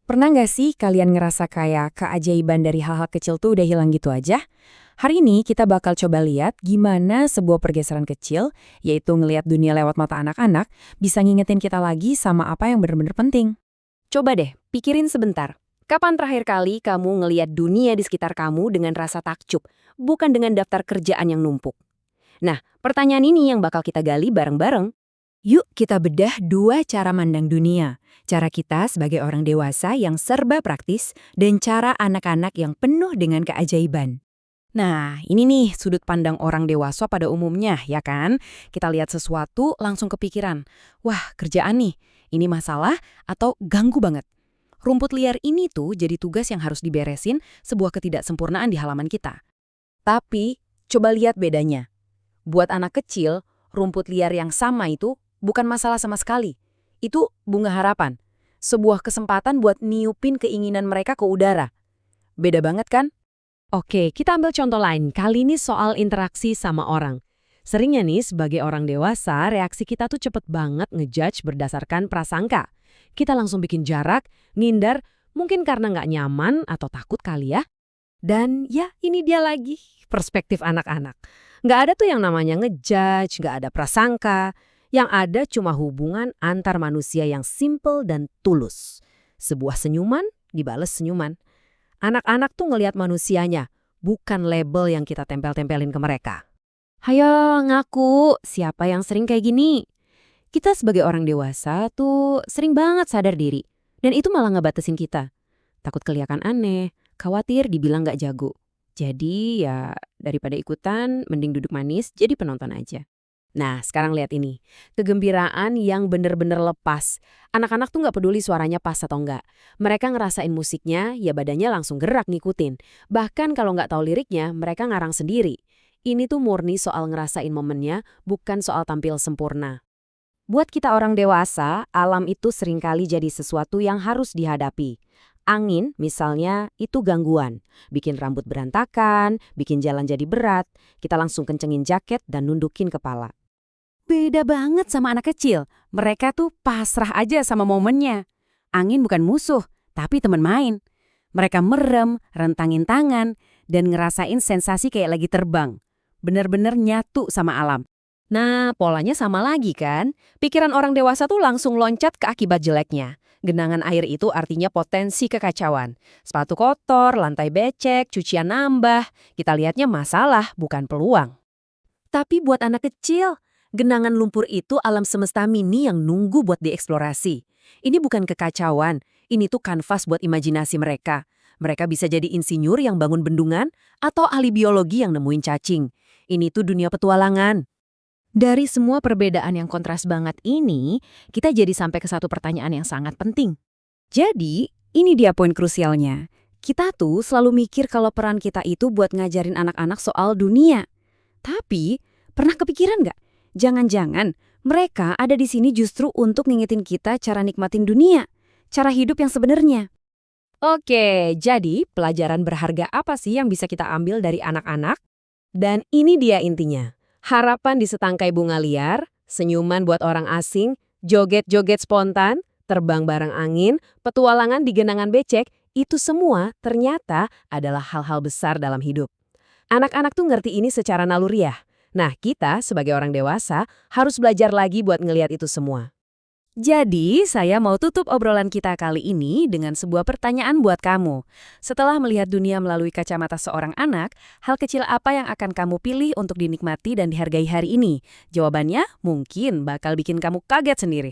Pernah nggak sih kalian ngerasa kayak keajaiban dari hal-hal kecil tuh udah hilang gitu aja? Hari ini kita bakal coba lihat gimana sebuah pergeseran kecil, yaitu ngelihat dunia lewat mata anak-anak, bisa ngingetin kita lagi sama apa yang bener-bener penting. Coba deh, pikirin sebentar. Kapan terakhir kali kamu ngeliat dunia di sekitar kamu dengan rasa takjub, bukan dengan daftar kerjaan yang numpuk? Nah, pertanyaan ini yang bakal kita gali bareng-bareng. Yuk kita bedah dua cara mandang dunia. Cara kita sebagai orang dewasa yang serba praktis dan cara anak-anak yang penuh dengan keajaiban. Nah, ini nih sudut pandang orang dewasa pada umumnya, ya kan? Kita lihat sesuatu langsung kepikiran, wah kerjaan nih, ini masalah atau ganggu banget. Rumput liar ini tuh jadi tugas yang harus diberesin sebuah ketidaksempurnaan di halaman kita. Tapi, coba lihat bedanya. Buat anak kecil, rumput liar yang sama itu bukan masalah sama sekali. Itu bunga harapan. Sebuah kesempatan buat niupin keinginan mereka ke udara. Beda banget kan? Oke, kita ambil contoh lain. Kali ini soal interaksi sama orang. Seringnya nih, sebagai orang dewasa, reaksi kita tuh cepet banget ngejudge berdasarkan prasangka. Kita langsung bikin jarak, ngindar, mungkin karena nggak nyaman atau takut kali ya. Dan ya, ini dia lagi, perspektif anak-anak. Nggak ada tuh yang namanya ngejudge, nggak ada prasangka. Yang ada cuma hubungan antar manusia yang simple dan tulus. Sebuah senyuman dibales senyuman. Anak-anak tuh ngelihat manusianya, bukan label yang kita tempel-tempelin ke mereka. Hayo ngaku, siapa yang sering kayak gini? Kita sebagai orang dewasa tuh sering banget sadar diri. Dan itu malah ngebatasin kita. Takut kelihatan aneh, khawatir dibilang nggak jago. Jadi ya daripada ikutan, mending duduk manis jadi penonton aja. Nah, sekarang lihat ini. Kegembiraan yang bener-bener lepas. Anak-anak tuh nggak peduli suaranya pas atau nggak. Mereka ngerasain musiknya, ya badannya langsung gerak ngikutin. Bahkan kalau nggak tahu liriknya, mereka ngarang sendiri. Ini tuh murni soal ngerasain momennya, bukan soal tampil sempurna. Buat kita orang dewasa, alam itu seringkali jadi sesuatu yang harus dihadapi. Angin, misalnya, itu gangguan. Bikin rambut berantakan, bikin jalan jadi berat. Kita langsung kencengin jaket dan nundukin kepala. Beda banget sama anak kecil. Mereka tuh pasrah aja sama momennya. Angin bukan musuh, tapi teman main. Mereka merem, rentangin tangan, dan ngerasain sensasi kayak lagi terbang. Bener-bener nyatu sama alam. Nah, polanya sama lagi kan? Pikiran orang dewasa tuh langsung loncat ke akibat jeleknya. Genangan air itu artinya potensi kekacauan. Sepatu kotor, lantai becek, cucian nambah. Kita lihatnya masalah, bukan peluang. Tapi buat anak kecil, genangan lumpur itu alam semesta mini yang nunggu buat dieksplorasi. Ini bukan kekacauan, ini tuh kanvas buat imajinasi mereka. Mereka bisa jadi insinyur yang bangun bendungan atau ahli biologi yang nemuin cacing. Ini tuh dunia petualangan. Dari semua perbedaan yang kontras banget ini, kita jadi sampai ke satu pertanyaan yang sangat penting. Jadi, ini dia poin krusialnya. Kita tuh selalu mikir kalau peran kita itu buat ngajarin anak-anak soal dunia. Tapi, pernah kepikiran nggak? Jangan-jangan mereka ada di sini justru untuk ngingetin kita cara nikmatin dunia, cara hidup yang sebenarnya. Oke, jadi pelajaran berharga apa sih yang bisa kita ambil dari anak-anak? Dan ini dia intinya. Harapan di setangkai bunga liar, senyuman buat orang asing, joget-joget spontan, terbang bareng angin, petualangan di genangan becek, itu semua ternyata adalah hal-hal besar dalam hidup. Anak-anak tuh ngerti ini secara naluriah. Nah, kita sebagai orang dewasa harus belajar lagi buat ngelihat itu semua. Jadi, saya mau tutup obrolan kita kali ini dengan sebuah pertanyaan buat kamu. Setelah melihat dunia melalui kacamata seorang anak, hal kecil apa yang akan kamu pilih untuk dinikmati dan dihargai hari ini? Jawabannya mungkin bakal bikin kamu kaget sendiri.